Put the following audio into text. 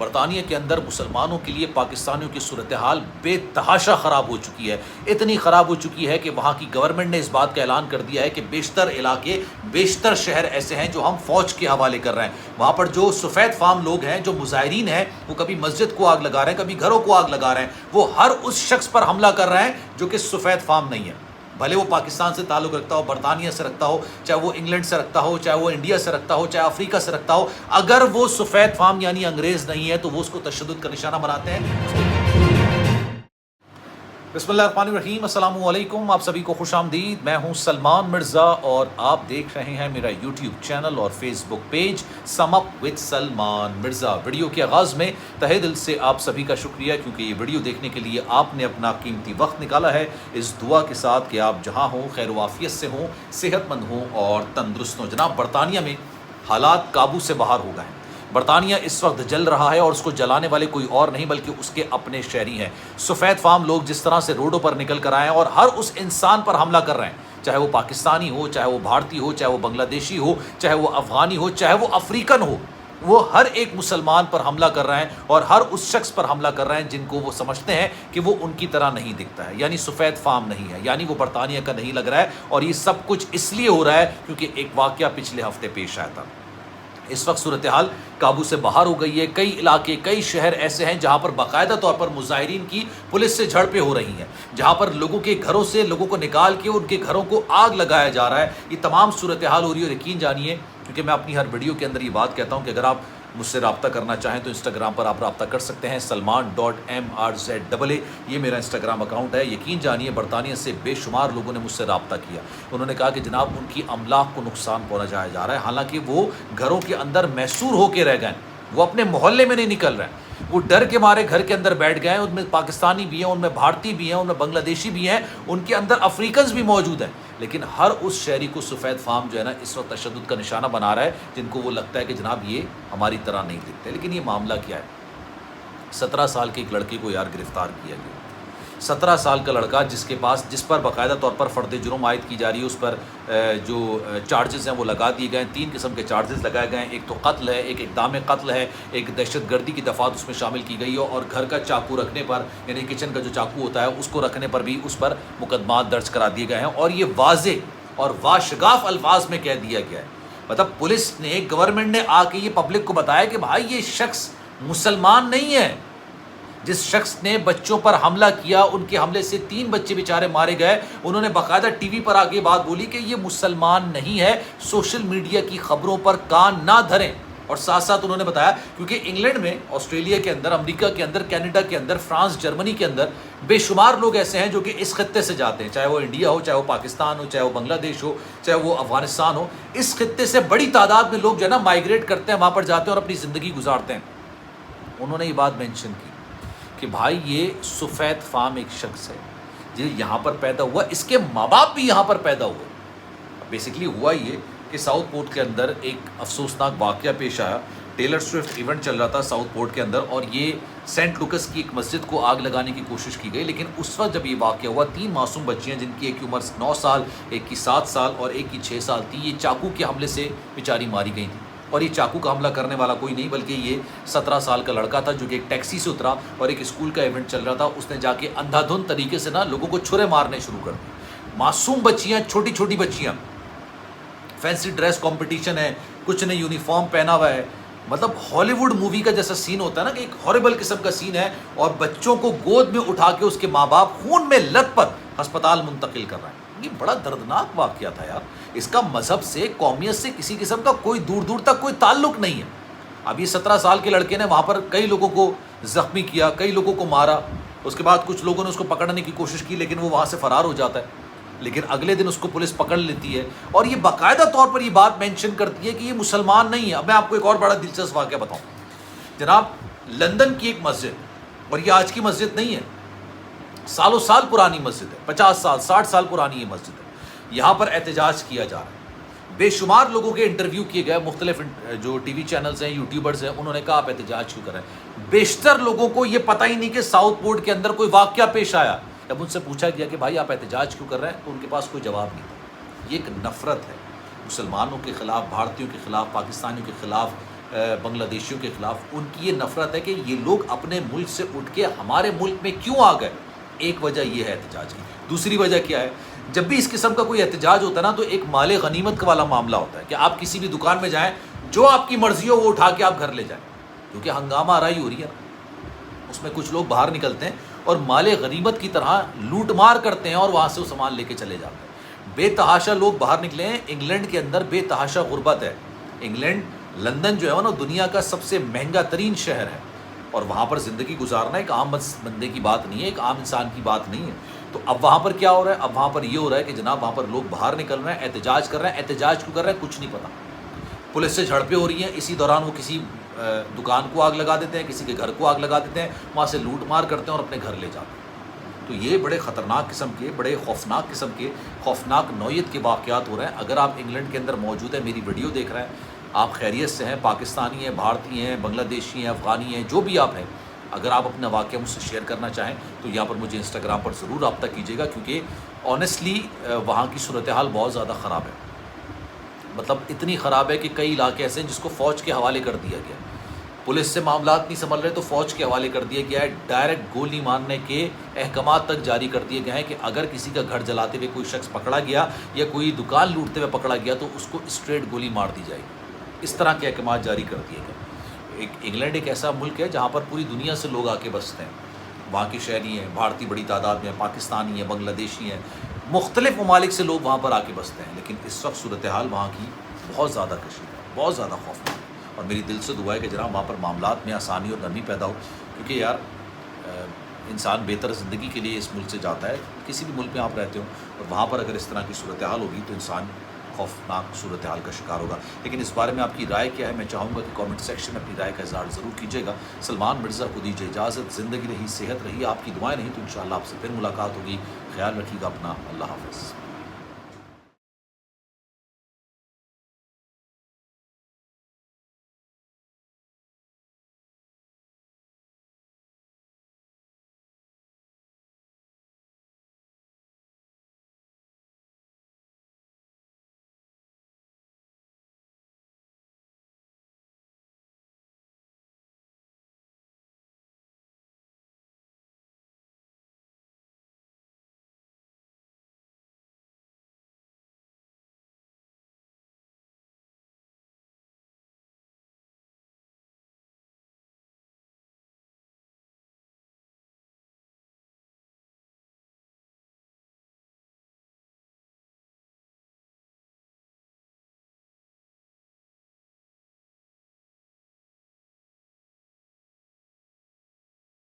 برطانیہ کے اندر مسلمانوں کے لیے پاکستانیوں کی صورتحال بے تحاشا خراب ہو چکی ہے. اتنی خراب ہو چکی ہے کہ وہاں کی گورنمنٹ نے اس بات کا اعلان کر دیا ہے کہ بیشتر علاقے بیشتر شہر ایسے ہیں جو ہم فوج کے حوالے کر رہے ہیں. وہاں پر جو سفید فام لوگ ہیں, جو مظاہرین ہیں, وہ کبھی مسجد کو آگ لگا رہے ہیں, کبھی گھروں کو آگ لگا رہے ہیں. وہ ہر اس شخص پر حملہ کر رہے ہیں جو کہ سفید فام نہیں ہے, بھلے وہ پاکستان سے تعلق رکھتا ہو, برطانیہ سے رکھتا ہو, چاہے وہ انگلینڈ سے رکھتا ہو, چاہے وہ انڈیا سے رکھتا ہو, چاہے افریقہ سے رکھتا ہو. اگر وہ سفید فام یعنی انگریز نہیں ہے تو وہ اس کو تشدد کا نشانہ بناتے ہیں. بسم اللہ الرحمن الرحیم. السلام علیکم, آپ سبھی کو خوش آمدید. میں ہوں سلمان مرزا اور آپ دیکھ رہے ہیں میرا یوٹیوب چینل اور Facebook page sum up with Salman Mirza. Video کے آغاز میں تہہ دل سے آپ سبھی کا شکریہ, کیونکہ یہ ویڈیو دیکھنے کے لیے آپ نے اپنا قیمتی وقت نکالا ہے, اس دعا کے ساتھ کہ آپ جہاں ہوں خیر و عافیت سے ہوں, صحت مند ہوں اور تندرست ہوں. جناب, برطانیہ میں حالات قابو سے باہر ہو گئے ہیں. برطانیہ اس وقت جل رہا ہے اور اس کو جلانے والے کوئی اور نہیں بلکہ اس کے اپنے شہری ہیں. سفید فام لوگ جس طرح سے روڈوں پر نکل کر آئے ہیں اور ہر اس انسان پر حملہ کر رہے ہیں, چاہے وہ پاکستانی ہو, چاہے وہ بھارتی ہو, چاہے وہ بنگلہ دیشی ہو, چاہے وہ افغانی ہو, چاہے وہ افریقن ہو, وہ ہر ایک مسلمان پر حملہ کر رہے ہیں اور ہر اس شخص پر حملہ کر رہے ہیں جن کو وہ سمجھتے ہیں کہ وہ ان کی طرح نہیں دکھتا ہے, یعنی سفید فام نہیں ہے, یعنی وہ برطانیہ کا نہیں لگ رہا ہے. اور یہ سب کچھ اس لیے ہو رہا ہے کیونکہ ایک واقعہ پچھلے ہفتے پیش آیا تھا. اس وقت صورتحال قابو سے باہر ہو گئی ہے. کئی علاقے, کئی شہر ایسے ہیں جہاں پر باقاعدہ طور پر مظاہرین کی پولیس سے جھڑپیں ہو رہی ہیں, جہاں پر لوگوں کے گھروں سے لوگوں کو نکال کے ان کے گھروں کو آگ لگایا جا رہا ہے. یہ تمام صورتحال ہو رہی ہے اور یقین جانیے, کیونکہ میں اپنی ہر ویڈیو کے اندر یہ بات کہتا ہوں کہ اگر آپ مجھ سے رابطہ کرنا چاہیں تو انسٹاگرام پر آپ رابطہ کر سکتے ہیں. salman.mrza, یہ میرا انسٹاگرام اکاؤنٹ ہے. یقین جانیے برطانیہ سے بے شمار لوگوں نے مجھ سے رابطہ کیا. انہوں نے کہا کہ جناب ان کی املاک کو نقصان پہنچایا جا رہا ہے, حالانکہ وہ گھروں کے اندر محصور ہو کے رہ گئے, وہ اپنے محلے میں نہیں نکل رہے ہیں, وہ ڈر کے مارے گھر کے اندر بیٹھ گئے ہیں. ان میں پاکستانی بھی ہیں, ان میں بھارتی بھی ہیں, ان میں بنگلہ دیشی بھی ہیں, ان کے اندر افریقنز بھی موجود ہیں. لیکن ہر اس شہری کو سفید فام جو ہے نا اس وقت تشدد کا نشانہ بنا رہا ہے, جن کو وہ لگتا ہے کہ جناب یہ ہماری طرح نہیں دکھتے. لیکن یہ معاملہ کیا ہے؟ 17 سال کے ایک لڑکے کو یار گرفتار کیا گیا. 17 سال کا لڑکا جس پر باقاعدہ طور پر فرد جرم عائد کی جا رہی ہے, اس پر جو چارجز ہیں وہ لگا دیے گئے ہیں. 3 قسم کے چارجز لگائے گئے ہیں. ایک تو قتل ہے, ایک اقدام قتل ہے, ایک دہشت گردی کی دفعات اس میں شامل کی گئی ہے, اور گھر کا چاقو رکھنے پر یعنی کچن کا جو چاقو ہوتا ہے اس کو رکھنے پر بھی اس پر مقدمات درج کرا دیے گئے ہیں. اور یہ واضح اور واشگاف الفاظ میں کہہ دیا گیا ہے, مطلب پولیس نے, گورنمنٹ نے آ کے یہ پبلک کو بتایا کہ بھائی یہ شخص مسلمان نہیں ہے. جس شخص نے بچوں پر حملہ کیا, ان کے حملے سے 3 بچے بیچارے مارے گئے, انہوں نے باقاعدہ ٹی وی پر آگے بات بولی کہ یہ مسلمان نہیں ہے, سوشل میڈیا کی خبروں پر کان نہ دھریں. اور ساتھ ساتھ انہوں نے بتایا کیونکہ انگلینڈ میں, آسٹریلیا کے اندر, امریکہ کے اندر, کینیڈا کے اندر, فرانس, جرمنی کے اندر بے شمار لوگ ایسے ہیں جو کہ اس خطے سے جاتے ہیں, چاہے وہ انڈیا ہو, چاہے وہ پاکستان ہو, چاہے وہ بنگلہ دیش ہو, چاہے وہ افغانستان ہو. اس خطے سے بڑی تعداد میں لوگ جو ہے نا مائیگریٹ کرتے ہیں, وہاں پر جاتے ہیں اور اپنی زندگی گزارتے ہیں. انہوں نے یہ بات مینشن کی کہ بھائی یہ سفید فام ایک شخص ہے جو یہاں پر پیدا ہوا, اس کے ماں باپ بھی یہاں پر پیدا ہوئے. بیسیکلی ہوا یہ کہ ساؤتھ پورٹ کے اندر ایک افسوسناک واقعہ پیش آیا. ٹیلر سوئفٹ ایونٹ چل رہا تھا ساؤتھ پورٹ کے اندر, اور یہ سینٹ لوکس کی ایک مسجد کو آگ لگانے کی کوشش کی گئی. لیکن اس وقت جب یہ واقعہ ہوا, 3 معصوم بچیاں جن کی ایک کی عمر 9 سال, ایک کی 7 سال اور ایک کی 6 سال تھی, یہ چاقو کے حملے سے بیچاری ماری گئی تھی. اور یہ چاقو کا حملہ کرنے والا کوئی نہیں بلکہ یہ 17 سال کا لڑکا تھا جو کہ ایک ٹیکسی سے اترا اور ایک اسکول کا ایونٹ چل رہا تھا. اس نے جا کے اندھا دھند طریقے سے نا لوگوں کو چھرے مارنے شروع کر دی. معصوم بچیاں, چھوٹی چھوٹی بچیاں, فینسی ڈریس کمپٹیشن ہے, کچھ نے یونیفارم پہنا ہوا ہے, مطلب ہالی ووڈ مووی کا جیسا سین ہوتا ہے نا کہ ایک ہاربل قسم کا سین ہے. اور بچوں کو گود میں اٹھا کے اس کے ماں باپ خون میں لت پت ہسپتال منتقل کر رہے ہیں. یہ بڑا دردناک واقعہ تھا یار. اس کا مذہب سے, قومیت سے کسی قسم کا کوئی دور دور تک کوئی تعلق نہیں ہے. اب یہ 17 سال کے لڑکے نے وہاں پر کئی لوگوں کو زخمی کیا, کئی لوگوں کو مارا. اس کے بعد کچھ لوگوں نے اس کو پکڑنے کی کوشش کی لیکن وہ وہاں سے فرار ہو جاتا ہے. لیکن اگلے دن اس کو پولیس پکڑ لیتی ہے اور یہ باقاعدہ طور پر یہ بات مینشن کرتی ہے کہ یہ مسلمان نہیں ہے. اب میں آپ کو ایک اور بڑا دلچسپ واقعہ بتاؤں. جناب, لندن کی ایک مسجد, اور یہ آج کی مسجد نہیں ہے, سالوں سال پرانی مسجد ہے, 50 سال 60 سال پرانی یہ مسجد ہے. یہاں پر احتجاج کیا جا رہا ہے. بے شمار لوگوں کے انٹرویو کیے گئے, مختلف جو ٹی وی چینلز ہیں, یوٹیوبرز ہیں, انہوں نے کہا آپ احتجاج کیوں کریں. بیشتر لوگوں کو یہ پتہ ہی نہیں کہ ساؤتھ پورٹ کے اندر کوئی واقعہ پیش آیا. جب ان سے پوچھا گیا کہ بھائی آپ احتجاج کیوں کر رہے ہیں تو ان کے پاس کوئی جواب نہیں تھا. یہ ایک نفرت ہے مسلمانوں کے خلاف, بھارتیوں کے خلاف, پاکستانیوں کے خلاف, بنگلہ دیشیوں کے خلاف ان کی یہ نفرت ہے کہ یہ لوگ اپنے ملک سے اٹھ کے ہمارے ملک میں کیوں آ گئے. ایک وجہ یہ ہے احتجاج کی. دوسری وجہ کیا ہے؟ جب بھی اس قسم کا کوئی احتجاج ہوتا ہے نا تو ایک مال غنیمت والا معاملہ ہوتا ہے کہ آپ کسی بھی دکان میں جائیں, جو آپ کی مرضی ہو وہ اٹھا کے آپ گھر لے جائیں, کیونکہ ہنگامہ آرائی ہو رہی ہے. اس میں کچھ لوگ باہر نکلتے ہیں اور مال غنیمت کی طرح لوٹ مار کرتے ہیں اور وہاں سے وہ سامان لے کے چلے جاتے ہیں. بے تحاشا لوگ باہر نکلے ہیں. انگلینڈ کے اندر بے تحاشا غربت ہے. انگلینڈ, لندن جو ہے نا دنیا کا سب سے مہنگا ترین شہر ہے, اور وہاں پر زندگی گزارنا ایک عام بندے کی بات نہیں ہے, ایک عام انسان کی بات نہیں ہے. تو اب وہاں پر کیا ہو رہا ہے؟ اب وہاں پر یہ ہو رہا ہے کہ جناب وہاں پر لوگ باہر نکل رہے ہیں, احتجاج کر رہے ہیں. احتجاج کیوں کر رہے ہیں کچھ نہیں پتا. پولیس سے جھڑپیں ہو رہی ہیں, اسی دوران وہ کسی دکان کو آگ لگا دیتے ہیں, کسی کے گھر کو آگ لگا دیتے ہیں, وہاں سے لوٹ مار کرتے ہیں اور اپنے گھر لے جاتے ہیں. تو یہ بڑے خطرناک قسم کے, بڑے خوفناک قسم کے, خوفناک نوعیت کے واقعات ہو رہے ہیں. اگر آپ انگلینڈ کے اندر موجود ہیں, میری ویڈیو دیکھ رہے ہیں, آپ خیریت سے ہیں, پاکستانی ہیں, بھارتی ہیں, بنگلہ دیشی ہیں, افغانی ہیں, جو بھی آپ ہیں, اگر آپ اپنا واقعہ مجھ سے شیئر کرنا چاہیں تو یہاں پر مجھے انسٹاگرام پر ضرور رابطہ کیجیے گا, کیونکہ آنیسٹلی وہاں کی صورتحال بہت زیادہ خراب ہے. مطلب اتنی خراب ہے کہ کئی علاقے ایسے ہیں جس کو فوج کے حوالے کر دیا گیا. پولیس سے معاملات نہیں سنبھل رہے تو فوج کے حوالے کر دیا گیا ہے. ڈائریکٹ گولی مارنے کے احکامات تک جاری کر دیے گئے ہیں کہ اگر کسی کا گھر جلاتے ہوئے کوئی شخص پکڑا گیا یا کوئی دکان لوٹتے ہوئے پکڑا گیا تو اس کو اسٹریٹ گولی مار دی جائے گی. اس طرح کے احکامات جاری کر دیے گئے. انگلینڈ ایک ایسا ملک ہے جہاں پر پوری دنیا سے لوگ آ کے بستے ہیں. وہاں کے شہری ہیں, بھارتی بڑی تعداد میں, پاکستانی ہیں, بنگلہ دیشی ہیں, مختلف ممالک سے لوگ وہاں پر آ کے بستے ہیں. لیکن اس وقت صورتحال وہاں کی بہت زیادہ کشیدہ ہے, بہت زیادہ خوفناک ہے. اور میری دل سے دعا ہے کہ جناب وہاں پر معاملات میں آسانی اور نرمی پیدا ہو, کیونکہ یار انسان بہتر زندگی کے لیے اس ملک سے جاتا ہے. کسی بھی ملک میں آپ رہتے ہو اور وہاں پر اگر اس طرح کی صورتحال ہوگی تو انسان خوفناک صورتحال کا شکار ہوگا. لیکن اس بارے میں آپ کی رائے کیا ہے؟ میں چاہوں گا کہ کامنٹ سیکشن میں اپنی رائے کا اظہار ضرور کیجیے گا. سلمان مرزا کو دیجیے اجازت. زندگی رہی, صحت رہی, آپ کی دعائیں نہیں تو انشاءاللہ آپ سے پھر ملاقات ہوگی. خیال رکھیے گا اپنا. اللہ حافظ.